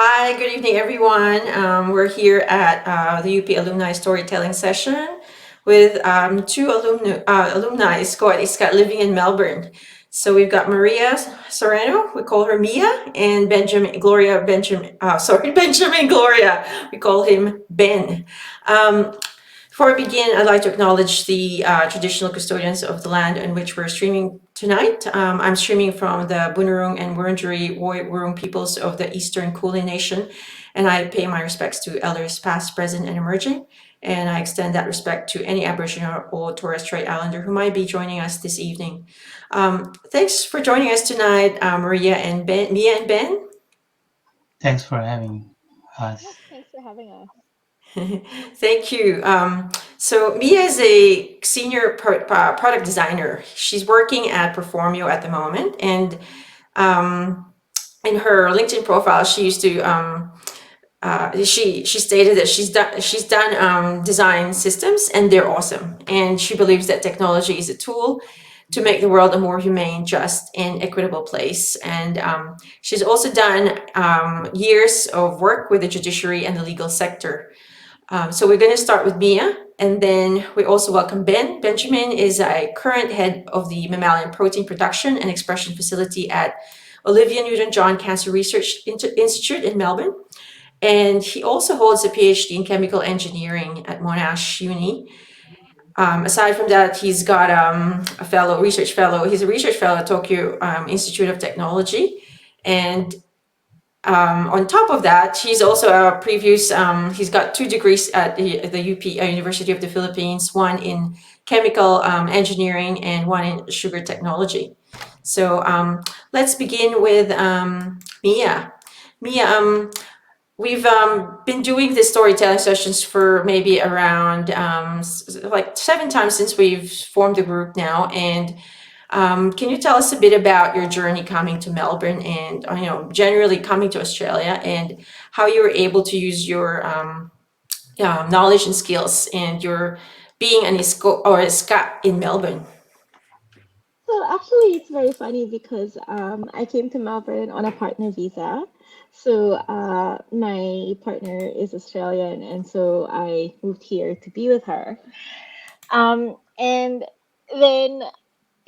Hi, good evening, everyone. We're here at the UP Alumni Storytelling Session with two alumni, Scott and Scott, living in Melbourne. So we've got Maria Sereno, we call her Mia, and Benjamin Gloria Benjamin. Benjamin Gloria, we call him Ben. Um, Before we begin, I'd like to acknowledge the traditional custodians of the land on which we're streaming tonight. I'm streaming from the Bunurong and Wurundjeri Woi Wurrung peoples of the Eastern Kulin Nation, and I pay my respects to elders past, present, and emerging. And I extend that respect to any Aboriginal or Torres Strait Islander who might be joining us this evening. Thanks for joining us tonight, Maria and Ben, Mia and Ben. Thanks for having Yeah, us. thanks for having us. Thank you. So Mia is a senior product designer. She's working at Performio at the moment, and um, in her LinkedIn profile, she used to she stated that she's done design systems and they're awesome, and she believes that technology is a tool to make the world a more humane, just, and equitable place. And she's also done years of work with the judiciary and the legal sector. So we're going to start with Mia, and then we also welcome Ben. Benjamin is a current head of the Mammalian Protein Production and Expression Facility at Olivia Newton-John Cancer Research Institute in Melbourne. And he also holds a PhD in chemical engineering at Monash Uni. Aside from that, he's got a research fellow. He's a research fellow at Tokyo Institute of Technology, and on top of that, he's also a previous, he's got 2 degrees at the UP, University of the Philippines, one in chemical engineering and one in sugar technology. So let's begin with Mia. Mia, we've been doing the storytelling sessions for maybe around like 7 times since we've formed the group now. And can you tell us a bit about your journey coming to Melbourne and, generally coming to Australia, and how you were able to use your knowledge and skills and your being an ISCO or a SCA in Melbourne? So actually, it's very funny because I came to Melbourne on a partner visa. So my partner is Australian, and so I moved here to be with her. And then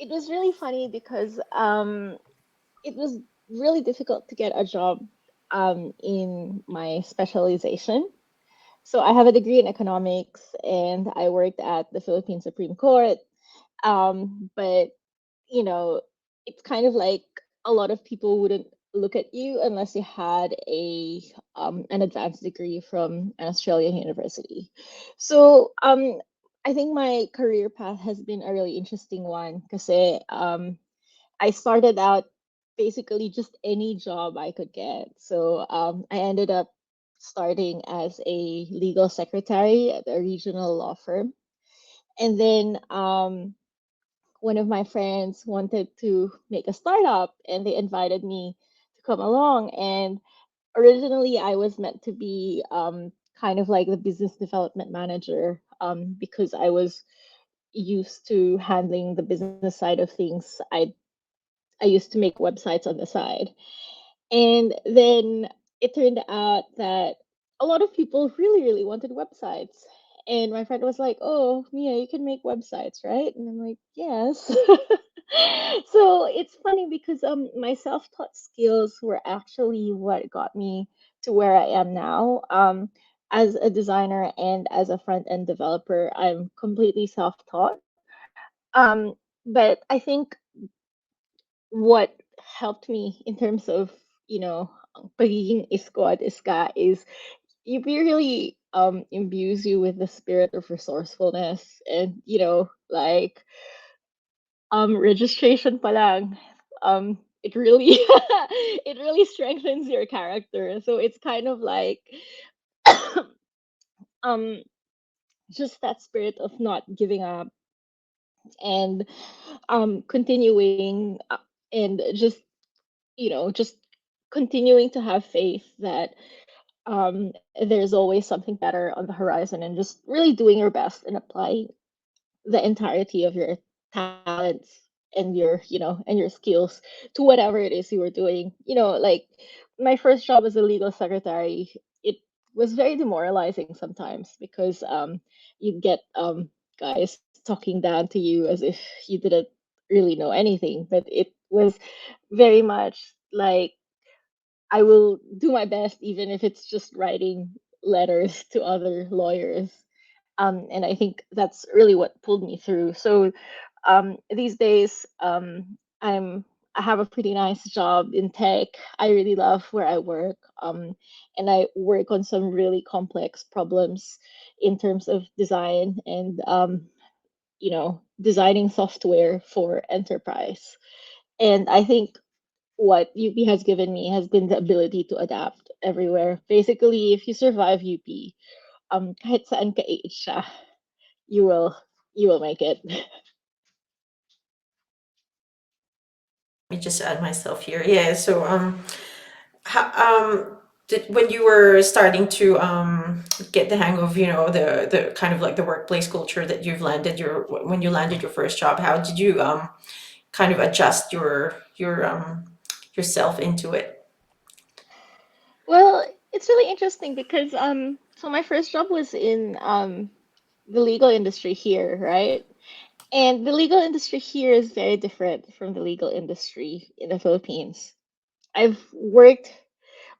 it was really funny because it was really difficult to get a job in my specialization. So I have a degree in economics, and I worked at the Philippine Supreme Court. But you know, it's kind of like a lot of people wouldn't look at you unless you had a an advanced degree from an Australian university. So I think my career path has been a really interesting one because I started out basically just any job I could get. So I ended up starting as a legal secretary at a regional law firm. And then one of my friends wanted to make a startup and they invited me to come along. And originally, I was meant to be kind of like the business development manager because I was used to handling the business side of things. I used to make websites on the side. And then it turned out that a lot of people really, really wanted websites. And my friend was like, "Oh, Mia, you can make websites, right?" And I'm like, "Yes." So it's funny because my self-taught skills were actually what got me to where I am now. As a designer and as a front-end developer, I'm completely self-taught. But I think what helped me in terms of, you know, pagiging isko iska is it really imbues you with the spirit of resourcefulness and, like registration pa lang, it really it really strengthens your character. So it's kind of like um just that spirit of not giving up and continuing and just continuing to have faith that there's always something better on the horizon, and just really doing your best and applying the entirety of your talents and your skills to whatever it is you were doing. Like my first job as a legal secretary, it was very demoralizing sometimes because you'd get guys talking down to you as if you didn't really know anything. But it was very much like I will do my best, even if it's just writing letters to other lawyers. And I think that's really what pulled me through. So these days, I have a pretty nice job in tech. I really love where I work, and I work on some really complex problems in terms of design and designing software for enterprise. And I think what UP has given me has been the ability to adapt everywhere. Basically, if you survive UP, kahit saan ka siya, you will you will make it. Let me just add myself here. Yeah. So how, when you were starting to get the hang of the kind of like the workplace culture that you've landed your when you landed your first job, how did you kind of adjust your yourself into it? Well, it's really interesting because so my first job was in the legal industry here, right? And the legal industry here is very different from the legal industry in the Philippines. I've worked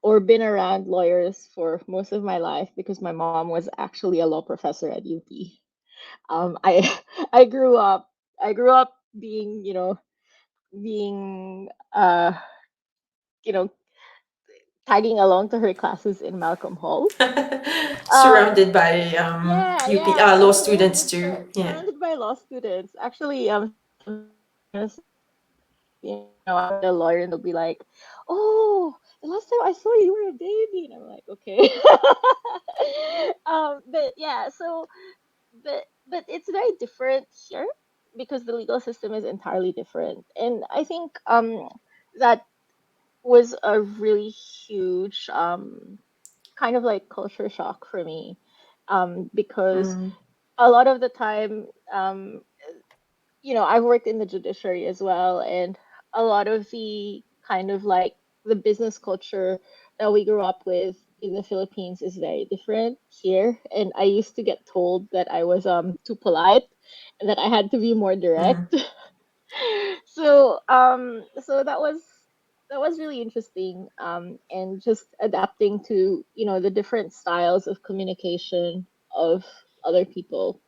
or been around lawyers for most of my life because my mom was actually a law professor at UP. I I grew up I grew up being, being you know, tagging along to her classes in Malcolm Hall. Um, Surrounded by yeah, UP yeah. law So it students was too. Yeah. surrounded by law students. Actually, I'm a lawyer, and they'll be like, "Oh, the last time I saw you, you were a baby," and I'm like, "Okay." But yeah, so but it's very different here because the legal system is entirely different, and I think that was a really huge kind of like culture shock for me, because Mm, a lot of the time, I've worked in the judiciary as well, and a lot of the kind of like the business culture that we grew up with in the Philippines is very different here. And I used to get told that I was too polite and that I had to be more mm, direct. So that was really interesting, and just adapting to the different styles of communication of other people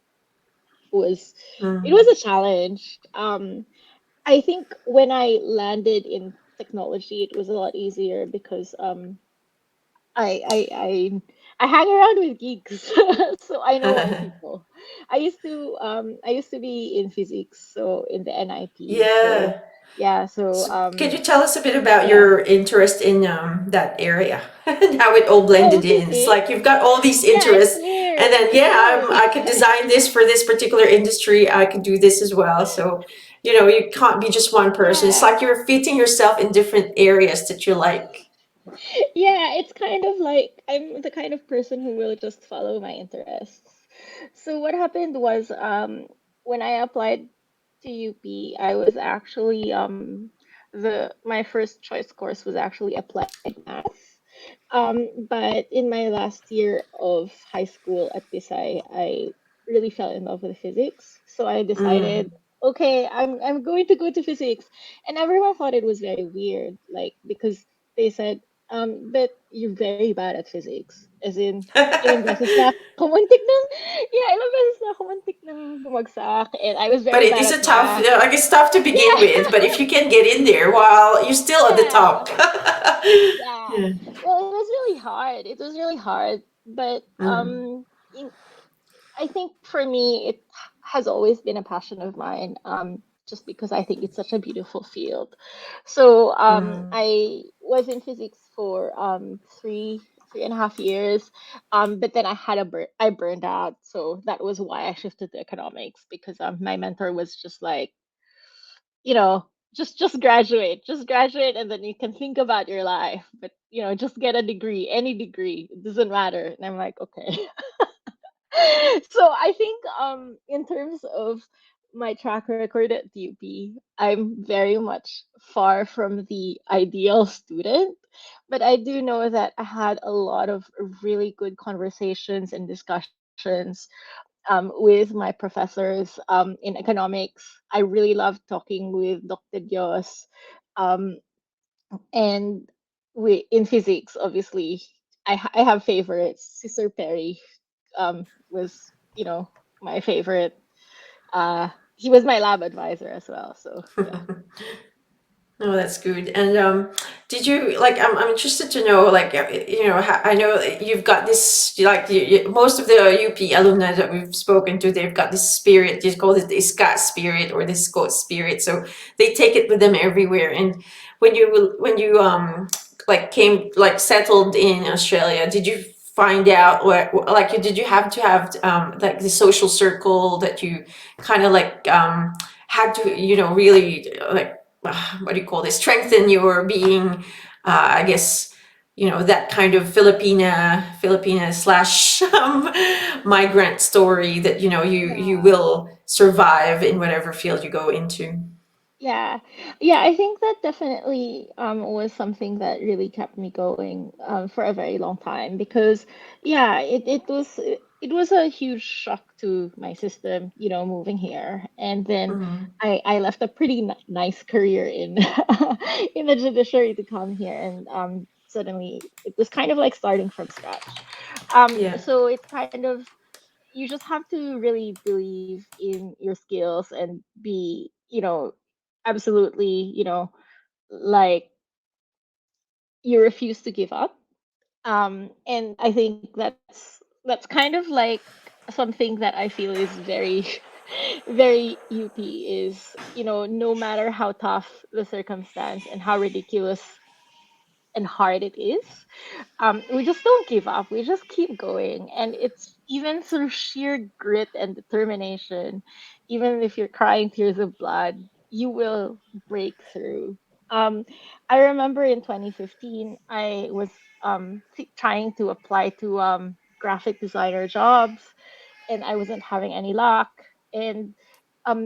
was it mm. was a challenge. I think when I landed in technology, it was a lot easier because I I I I hang around with geeks, so I know more people. I used to be in physics, so in the NIP. So Yeah. yeah, so So can you tell us a bit about yeah. your interest in that area and how it all Oh, blended in? It's like physics. you've got all these Yeah, it's interests, and weird. then I could design this for this particular industry. I could do this as well. So you can't be just one person. It's Yeah. like you're fitting yourself in different areas that you like. Yeah, it's kind of like I'm the kind of person who will just follow my interests. So what happened was when I applied to UP, I was actually the my first choice course was actually applied math. But in my last year of high school at Pisay, I really fell in love with physics. So I decided, Mm. okay, I'm going to go to physics. And everyone thought it was very weird, like because they said, but you're very bad at physics. As in, ilang beses na ako muntik ng, yeah, ilang beses na ako muntik ng bumagsak, and I was But very it bad is at a tough, math. like it's tough to begin Yeah. with. But if you can get in there while you're still at the Yeah. top. Yeah. Yeah. Well, it was really hard. It was really hard, but Mm. I think for me, it has always been a passion of mine, just because I think it's such a beautiful field. So Mm. I was in physics for 3.5 years, but then I burned out, so that was why I shifted to economics because my mentor was just like, you know, just graduate, and then you can think about your life, but just get a degree, any degree, it doesn't matter. And I'm like, okay. So I think in terms of my track record at UP, I'm very much far from the ideal student. but I do know that I had a lot of really good conversations and discussions with my professors in economics. I really loved talking with Dr. Dios. Um, and in physics, obviously, I have favorites. Sister Perry was, my favorite. He was my lab advisor as well. So yeah. Oh, that's good. And did you like? I'm interested to know, like, I know you've got this, like, most of the UP alumni that we've spoken to, they've got this spirit. You call it the Scat spirit or the Scot spirit. So they take it with them everywhere. And when you like came like settled in Australia, did you find out what, like, did you have to have like the social circle that you kind of like had to, really like, what do you call this, strengthen your being, I guess, that kind of Filipina slash migrant story that you Yeah. will survive in whatever field you go into. Yeah, yeah, I think that definitely was something that really kept me going for a very long time because yeah, it was a huge shock to my system, moving here, and then Mm, I left a pretty nice career in in the judiciary to come here, and suddenly it was kind of like starting from scratch. yeah, So it's kind of, you just have to really believe in your skills and be, absolutely, like, you refuse to give up. And I think that's kind of like something that I feel is very very UP is, no matter how tough the circumstance and how ridiculous and hard it is, we just don't give up. We just keep going. And it's even through sheer grit and determination, even if you're crying tears of blood, you will break through. Um, I remember in 2015, I was trying to apply to graphic designer jobs, and I wasn't having any luck. And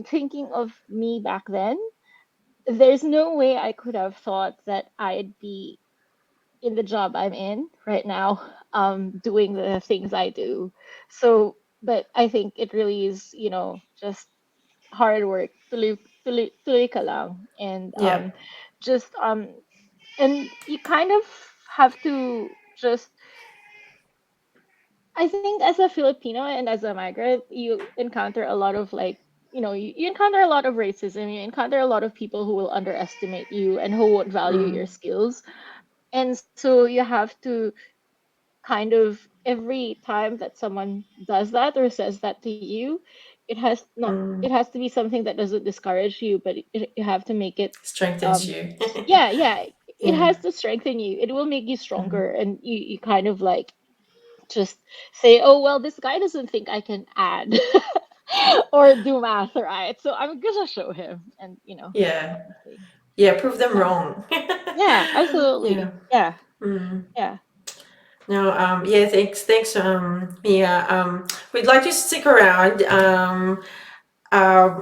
thinking of me back then, there's no way I could have thought that I'd be in the job I'm in right now, doing the things I do. So, but I think it really is, just hard work, tuloy ka lang, and yeah, just and you kind of have to just. I think as a Filipino and as a migrant, you encounter a lot of like. You encounter a lot of racism. You encounter a lot of people who will underestimate you and who won't value your mm, skills. And so you have to kind of, every time that someone does that or says that to you, it mm, has to be something that doesn't discourage you, but you have to make it strengthens um you. yeah, yeah, it Yeah. has to strengthen you. It will make you Mm, stronger, and you kind of like just say, oh well, this guy doesn't think I can add or do math right, so I'm gonna show him, and that yeah, kind of thing. yeah, prove them Yeah, wrong. yeah, Yeah. absolutely, yeah, Mm. yeah, No, yeah, thanks, Mia. We'd like you to stick around.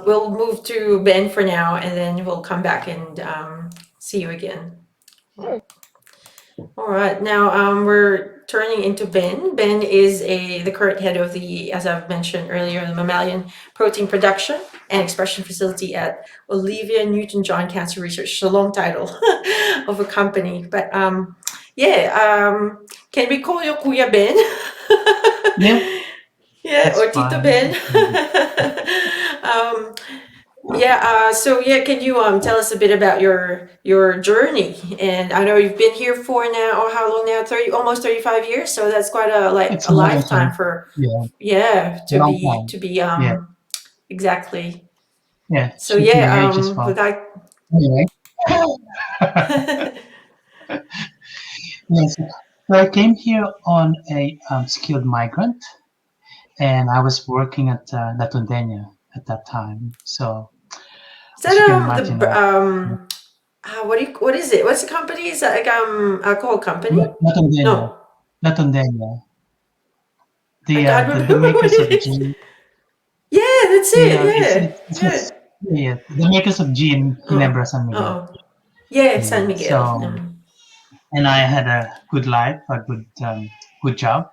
We'll move to Ben for now, and then we'll come back and see you again. sure. All right, now we're turning into Ben. Ben is the current head of the, as I've mentioned earlier, the Mammalian Protein Production and Expression Facility at Olivia Newton-John Cancer Research. It's a long title of a company, but yeah, can we call you Kuya Ben? Yeah, Yeah, that's or Tito fine. Ben. um, yeah, so yeah, can you tell us a bit about your journey? And I know you've been here for now, or how long now? 30, almost 35 years. So that's quite a, like, It's a more than lifetime 20. for, Yeah, yeah, a long time. to be Yeah, exactly. yeah. So Speaking yeah, your age as we well. like Anyway, yes. So I came here on a skilled migrant, and I was working at La Tondena at that time. So is as that you can imagine, what is it? What's the company? Is that like alcohol company? La Tondena, No, La Tondena, I can't the remember what makers of it is. gin. Yeah, that's Yeah, it. Yeah, it's yeah. just the makers of gin, Oh, Ginebra San Miguel. oh, yeah, San Yeah, Miguel. so Mm. and I had a good life, a good job.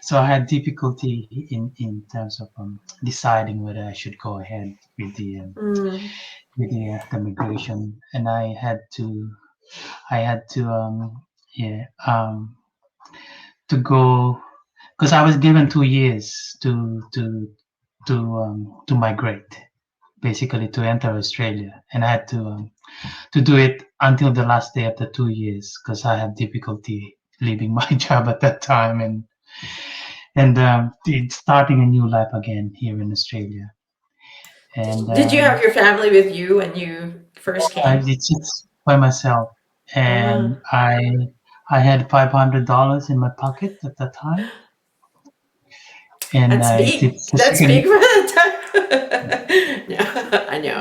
So I had difficulty in terms of deciding whether I should go ahead with Mm. the migration, and I had to yeah to go because I was given 2 years to migrate, basically to enter Australia, and I had to do it until the last day of the 2 years because I had difficulty leaving my job at that time and starting a new life again here in Australia. And Did you have your family with you when you first came? it's just by myself, Uh, and I had $500 in my pocket at that time, and that's big. it's the That's big second. for the time. No, I know.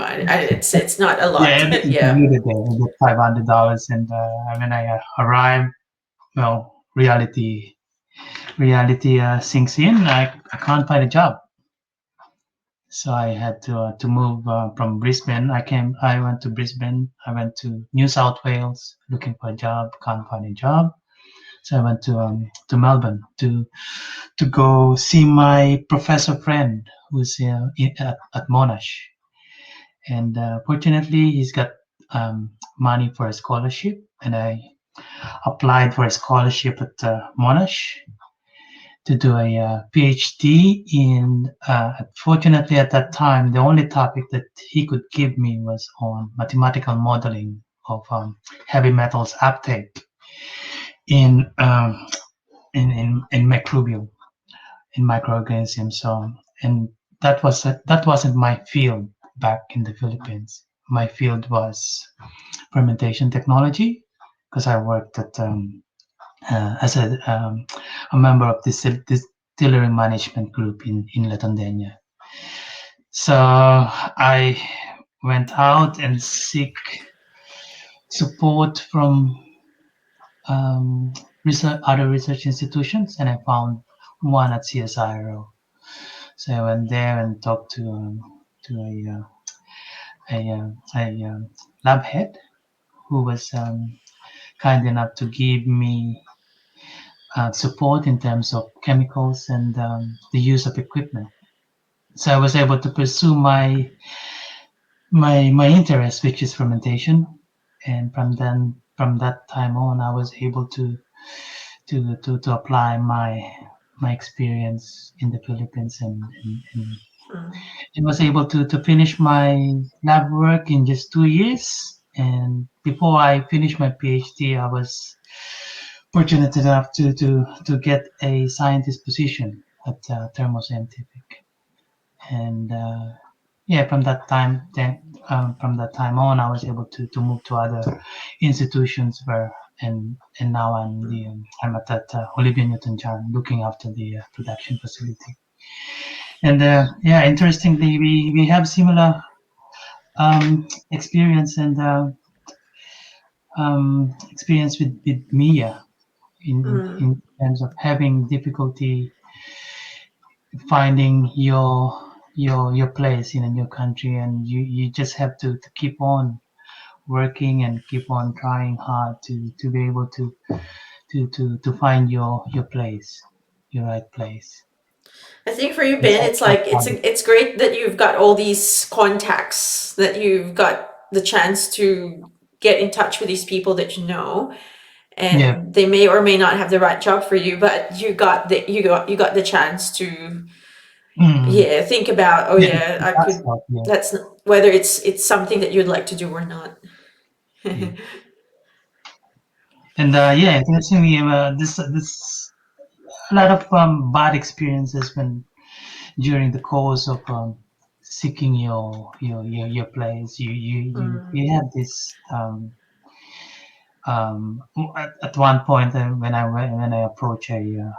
It's not a Yeah, lot. everything Yeah. included there. I got $500, and when I arrived, well, reality sinks in. I can't find a job, so I had to move from Brisbane. I went to Brisbane. I went to New South Wales looking for a job. Can't find a job, so I went to Melbourne to go see my professor friend who's at Monash, and fortunately he's got money for a scholarship, and I applied for a scholarship at Monash to do a PhD in. Fortunately, at that time, the only topic that he could give me was on mathematical modeling of heavy metals uptake in in microbial in microorganisms. So, and that wasn't my field back in the Philippines. My field was fermentation technology because I worked at as a member of this distillery management group in Latondenia. So I went out and seek support from other research institutions, and I found one at CSIRO. So I went there and talked to a lab head who was kind enough to give me support in terms of chemicals and the use of equipment. So I was able to pursue my interest, which is fermentation, and from that time on, I was able to apply my experience in the Philippines Mm. and was able to finish my lab work in just 2 years. And before I finished my PhD, I was fortunate enough to get a scientist position at Thermo Scientific. And yeah, from that time on, I was able to move to other institutions and now I'm at that Olivia Newton-John looking after the production facility. And yeah, interestingly, we have similar experience and experience with Mia Mm. in terms of having difficulty finding your place in a new country, and you just have to keep on working and keep on trying hard to be able to find your place, your right place. I think for you, It's Ben, it's like hard. it's great that you've got all these contacts, that you've got the chance to get in touch with these people that you know, Yeah. and they may or may not have the right job for you, but you got the chance to, Mm. yeah, think about, oh Yeah, yeah, I that's could, not, yeah. that's whether it's something that you'd like to do or not. Yeah. And yeah, interestingly, this a lot of bad experiences when during the course of seeking your place. Mm. You have this at one point when I approached a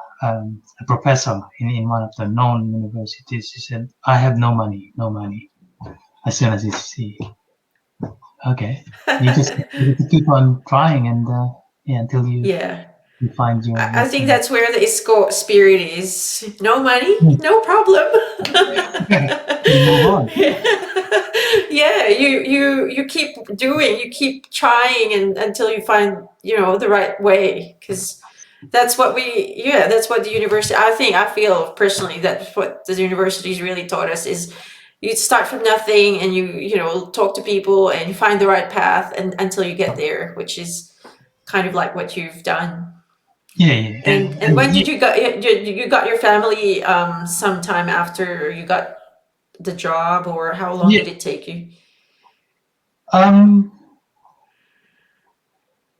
professor in one of the known universities, he said, "I have no money, no money." As soon as he see, okay, you have to keep on trying and yeah, until Yeah. you find I your think place. that's where the ISCO spirit is. No money, Hmm. no problem. You move on. Yeah, you keep doing, you keep trying, and until you find, the right way, because that's what the university, I feel personally, that's what the universities really taught us, is you start from nothing, and talk to people, and you find the right path, and until you get there, which is kind of like what you've done. Yeah, yeah, And when did you got your family, sometime after you got the job, or how long yeah. did it take you? Um,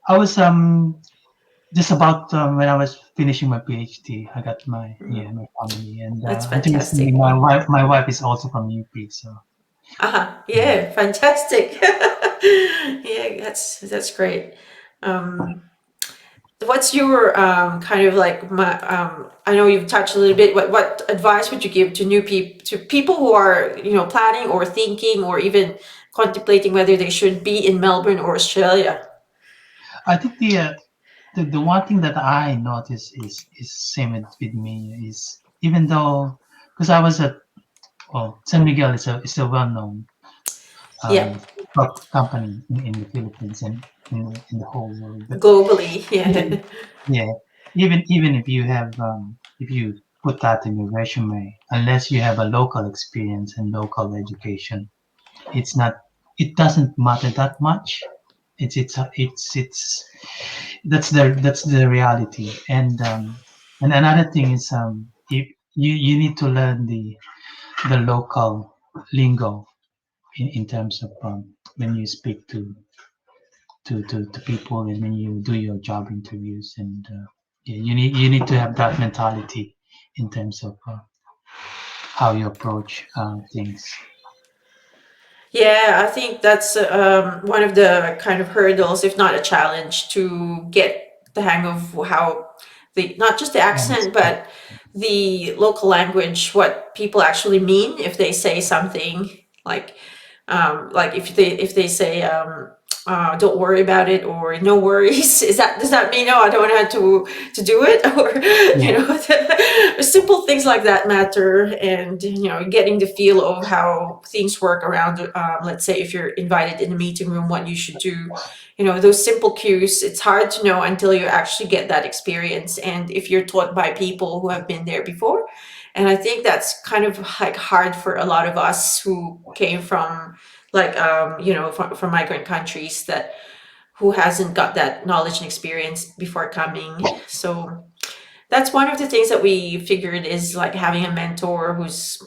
I was just about when I was finishing my PhD, I got my family, and That's interestingly, fantastic. my wife is also from UP, so Uh-huh. yeah. Yeah, fantastic. Yeah, that's great. Um, what's your, kind of like, I know you've touched a little bit. What advice would you give to people who are, planning or thinking or even contemplating whether they should be in Melbourne or Australia? I think the one thing that I notice is same with me is, even though, because I was at, well, San Miguel is a well known Yeah, truck company in the Philippines and in the whole world. But globally. even, Yeah. yeah, even if you have if you put that in your resume, unless you have a local experience and local education, it's not, it doesn't matter that much. It's that's the reality. And another thing is, if you need to learn the local lingo in terms of, when you speak to people, and when you do your job interviews, and yeah, you need to have that mentality in terms of how you approach things. Yeah, I think that's, one of the kind of hurdles, if not a challenge, to get the hang of how not just the accent, but the local language, what people actually mean if they say something like if they say, don't worry about it, or no worries. Does that mean, no, I don't have to do it? Or, Yeah, simple things like that matter. And, getting the feel of how things work around, let's say if you're invited in a meeting room, what you should do, those simple cues, it's hard to know until you actually get that experience, and if you're taught by people who have been there before. And I think that's kind of like hard for a lot of us who came from, like, from migrant countries, that who hasn't got that knowledge and experience before coming. So that's one of the things that we figured, is like having a mentor who's,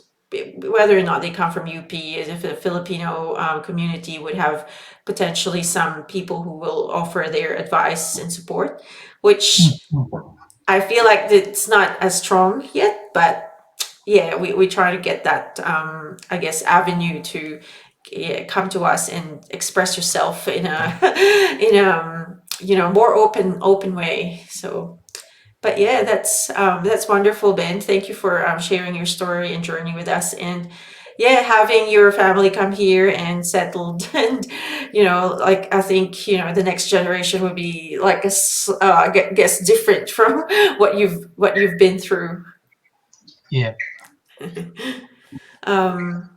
whether or not they come from UP, as if the Filipino, community would have potentially some people who will offer their advice and support, which I feel like it's not as strong yet. But yeah, we try to get that, I guess, avenue to, yeah, come to us and express yourself in a in a, more open way. So, but yeah, that's wonderful, Ben. Thank you for, sharing your story and journey with us. And yeah, having your family come here and settled, and, like, I think, the next generation would be like guess different from what you've been through. yeah. um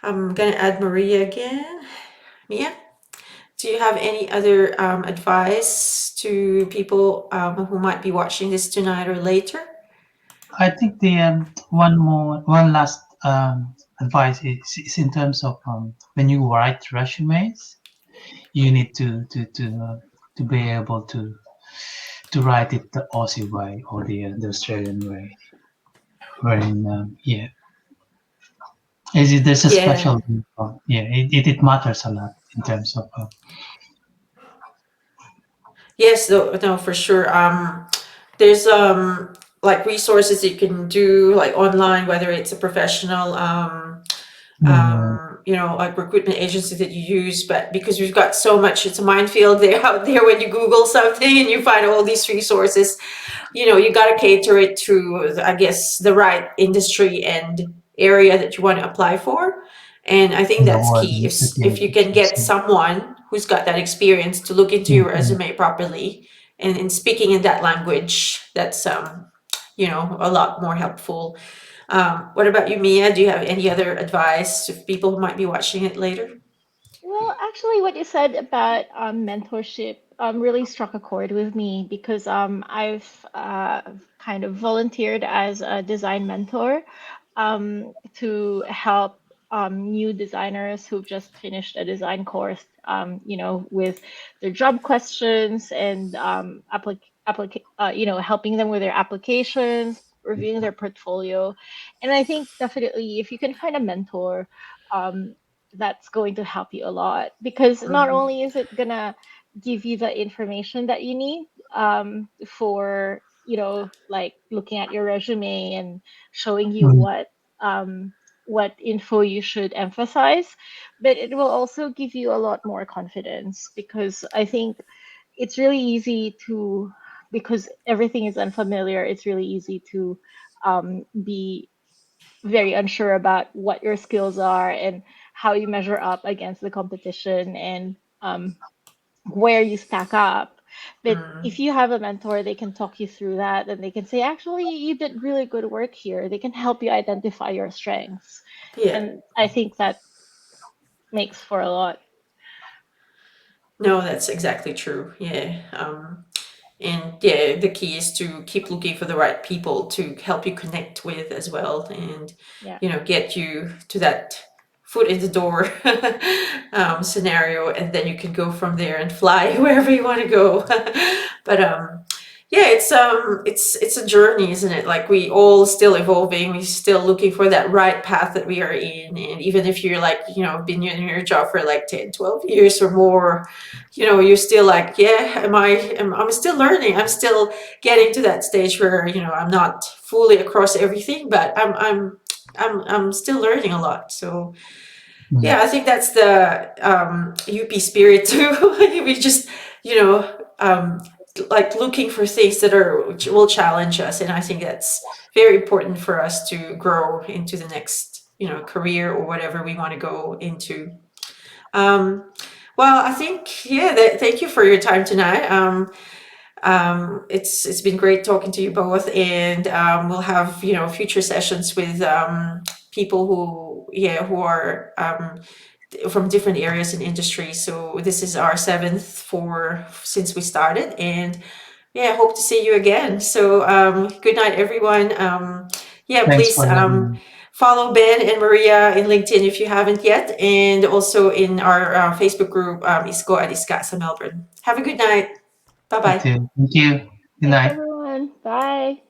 I'm gonna add Maria again. Mia, do you have any other, advice to people, who might be watching this tonight or later? I think the one last advice is in terms of, when you write resumes, you need to be able to write it the Aussie way or the Australian way, wherein, yeah, there's a Yeah. special, yeah, it matters a lot in terms of, Yes, no, for sure. There's, like, resources you can do, like, online, whether it's a professional, mm, like, recruitment agency that you use. But because we've got so much, it's a minefield there out there when you Google something and you find all these resources. You got to cater it to, I guess, the right industry and area that you want to apply for. And I think in the that's word key. that If you can get someone who's got that experience to look into your mm, resume properly, and in speaking in that language, that's, a lot more helpful. What about you, Mia? Do you have any other advice to people who might be watching it later? Well, actually, what you said about mentorship really struck a chord with me because I've kind of volunteered as a design mentor to help new designers who've just finished a design course, with their job questions and helping them with their applications, reviewing their portfolio. And I think definitely if you can find a mentor, um, that's going to help you a lot because not Mhm. only is it gonna give you the information that you need for like looking at your resume and showing you Mm, what info you should emphasize, but it will also give you a lot more confidence because I think it's really easy to because everything is unfamiliar. It's really easy to be very unsure about what your skills are and how you measure up against the competition and where you stack up. But if Mm. you have a mentor, they can talk you through that and they can say, actually, you did really good work here. They can help you identify your strengths. Yeah. And I think that makes for a lot. No, that's exactly true. Yeah. And yeah, the key is to keep looking for the right people to help you connect with as well, and Yeah. get you to that foot in the door scenario, and then you can go from there and fly wherever you want to go. But yeah, it's a journey, isn't it? Like we all still evolving, we're still looking for that right path that we are in, and even if you're like been in your job for like 10, 12 years or more, you're still like, yeah, I'm still learning. I'm still getting to that stage where, I'm not fully across everything, but I'm still learning a lot. So mm, yeah, I think that's the UP spirit too. We just, you know, like looking for things that will challenge us. And I think that's very important for us to grow into the next, career or whatever we want to go into. Um, well, I think, yeah, thank you for your time tonight. It's been great talking to you both, and we'll have future sessions with people who are from different areas in industry. So this is our seventh for since we started, and yeah, hope to see you again. So good night, everyone. Yeah, thanks please for having me. follow Ben and Maria in LinkedIn if you haven't yet, and also in our Facebook group, Isko at Iskasa Melbourne. Have a good night. Bye You bye. too. Thank you. Good Thanks, night. everyone. Bye.